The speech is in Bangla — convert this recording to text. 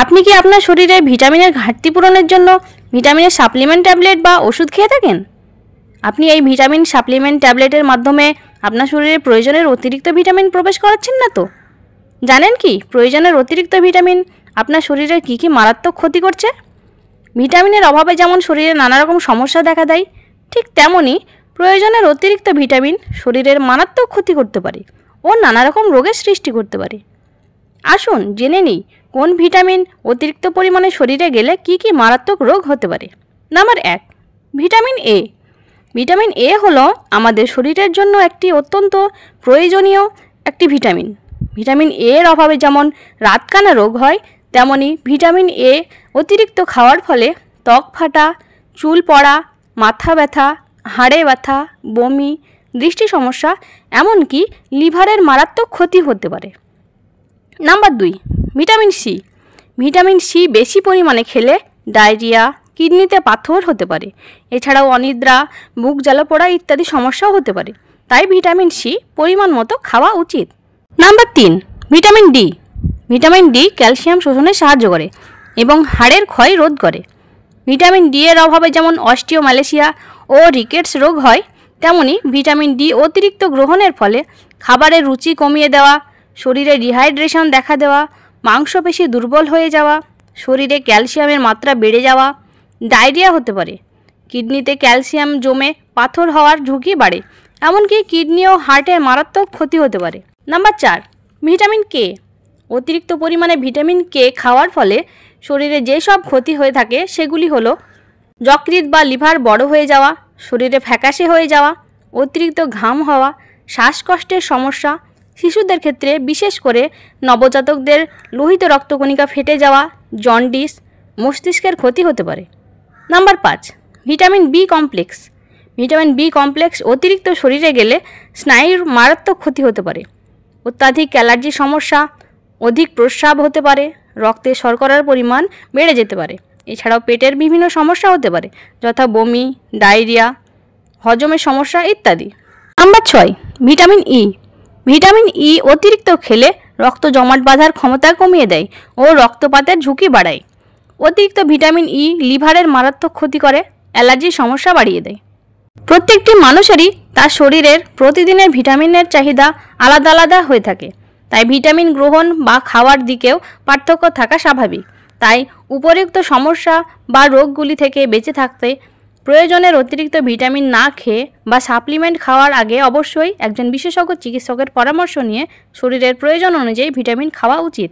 আপনি কি আপনার শরীরে ভিটামিনের ঘাটতি পূরণের জন্য ভিটামিনের সাপ্লিমেন্ট ট্যাবলেট বা ওষুধ খেয়ে থাকেন? আপনি এই ভিটামিন সাপ্লিমেন্ট ট্যাবলেটের মাধ্যমে আপনার শরীরে প্রয়োজনের অতিরিক্ত ভিটামিন প্রবেশ করাচ্ছেন না তো? জানেন কি প্রয়োজনের অতিরিক্ত ভিটামিন আপনার শরীরের কী কী মারাত্মক ক্ষতি করছে? ভিটামিনের অভাবে যেমন শরীরে নানা রকম সমস্যা দেখা দেয়, ঠিক তেমনই প্রয়োজনের অতিরিক্ত ভিটামিন শরীরের মারাত্মক ক্ষতি করতে পারে ও নানা রকম রোগের সৃষ্টি করতে পারে। আসুন জেনে নিই কোন ভিটামিন অতিরিক্ত পরিমাণে শরীরে গেলে কী কী মারাত্মক রোগ হতে পারে। Number 1, vitamin A. Vitamin A হলো আমাদের শরীরের জন্য একটি অত্যন্ত প্রয়োজনীয় একটি ভিটামিন। ভিটামিন এর অভাবে যেমন রাতকানা রোগ হয়, তেমনি ভিটামিন এ অতিরিক্ত খাওয়ার ফলে ত্বক ফাটা, চুল পড়া, মাথা ব্যথা, হাড়ে ব্যথা, বমি, দৃষ্টি সমস্যা, এমনকি লিভারের মারাত্মক ক্ষতি হতে পারে। Number 2, vitamin C. Vitamin C বেশি পরিমাণে খেলে ডায়রিয়া, কিডনিতে পাথর হতে পারে। এছাড়াও অনিদ্রা, বুক জ্বালা পোড়া ইত্যাদি সমস্যাও হতে পারে। তাই ভিটামিন সি পরিমাণ মতো খাওয়া উচিত। Number 3, vitamin D. Vitamin D calcium শোষণে সাহায্য করে এবং হাড়ের ক্ষয় রোধ করে। ভিটামিন ডি এর অভাবে যেমন অস্টিওম্যালেশিয়া ও রিকেটস রোগ হয়, তেমনি ভিটামিন ডি অতিরিক্ত গ্রহণের ফলে খাবারের রুচি কমিয়ে দেওয়া, শরীরে ডিহাইড্রেশন দেখা দেওয়া, মাংসপেশি দুর্বল হয়ে যাওয়া, শরীরে ক্যালসিয়ামের মাত্রা বেড়ে যাওয়া, ডায়রিয়া হতে পারে। কিডনিতে ক্যালসিয়াম জমে পাথর হওয়ার ঝুঁকি বাড়ে, এমনকি কিডনি ও হার্টের মারাত্মক ক্ষতি হতে পারে। Number 4, vitamin K. অতিরিক্ত পরিমাণে ভিটামিন কে খাওয়ার ফলে শরীরে যেসব ক্ষতি হয়ে থাকে সেগুলি হলো যকৃৎ বা লিভার বড় হয়ে যাওয়া, শরীরে ফ্যাকাশে হয়ে যাওয়া, অতিরিক্ত ঘাম হওয়া, শ্বাসকষ্টের সমস্যা, শিশুদের ক্ষেত্রে বিশেষ করে নবজাতকদের লোহিত রক্তকণিকা ফেটে যাওয়া, জন্ডিস, মস্তিষ্কের ক্ষতি হতে পারে। Number 5, vitamin B complex. Vitamin B complex অতিরিক্ত শরীরে গেলে স্নায়ুর মারাত্মক ক্ষতি হতে পারে। অত্যাধিক অ্যালার্জির সমস্যা, অধিক প্রস্রাব হতে পারে, রক্তে শর্করার পরিমাণ বেড়ে যেতে পারে। এছাড়াও পেটের বিভিন্ন সমস্যা হতে পারে, যথা বমি, ডায়রিয়া, হজমের সমস্যা ইত্যাদি। Number 6, vitamin E. Vitamin E অতিরিক্ত খেলে রক্ত জমাট বাঁধার ক্ষমতা কমিয়ে দেয় ও রক্তপাতের ঝুঁকি বাড়ায়। অতিরিক্ত ভিটামিন ই লিভারের মারাত্মক ক্ষতি করে, অ্যালার্জির সমস্যা বাড়িয়ে দেয়। প্রত্যেকটি মানুষেরই তার শরীরের প্রতিদিনের ভিটামিনের চাহিদা আলাদা আলাদা হয়ে থাকে, তাই ভিটামিন গ্রহণ বা খাওয়ার দিকেও পার্থক্য থাকা স্বাভাবিক। তাই উপরিউক্ত সমস্যা বা রোগগুলি থেকে বেঁচে থাকতে প্রয়োজনের অতিরিক্ত ভিটামিন না খেয়ে বা সাপ্লিমেন্ট খাওয়ার আগে অবশ্যই একজন বিশেষজ্ঞ চিকিৎসকের পরামর্শ নিয়ে শরীরের প্রয়োজন অনুযায়ী ভিটামিন খাওয়া উচিত।